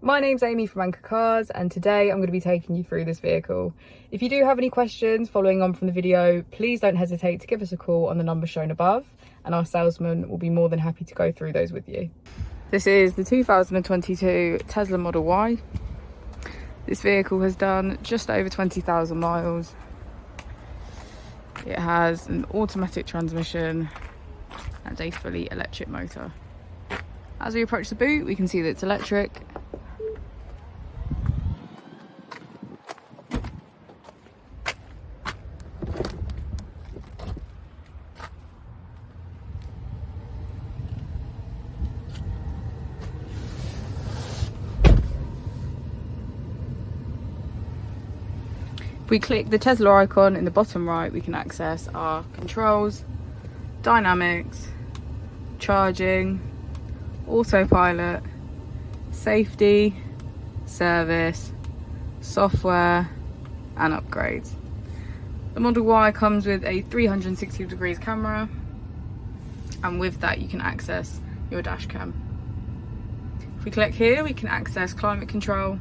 My name's Amy from Anchor Cars, and today I'm going to be taking you through this vehicle. If you do have any questions following on from the video, please don't hesitate to give us a call on the number shown above, and our salesman will be more than happy to go through those with you. This is the 2022 Tesla Model Y. This vehicle has done just over 20,000 miles. It has an automatic transmission and a fully electric motor. As we approach the boot, we can see that it's electric. If we click the Tesla icon in the bottom right, we can access our controls, dynamics, charging, autopilot, safety, service, software and upgrades. The Model Y comes with a 360 degrees camera, and with that you can access your dash cam. If we click here, we can access climate control,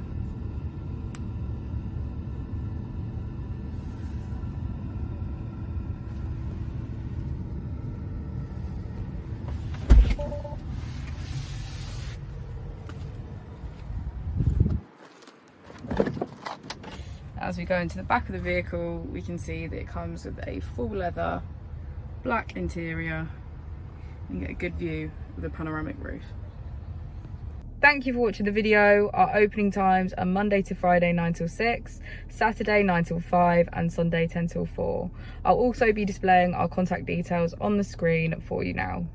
As we go into the back of the vehicle, we can see that it comes with a full leather black interior and get a good view of the panoramic roof. Thank you for watching the video. Our opening times are Monday to Friday 9 till 6, Saturday 9 till 5 and Sunday 10 till 4. I'll also be displaying our contact details on the screen for you now.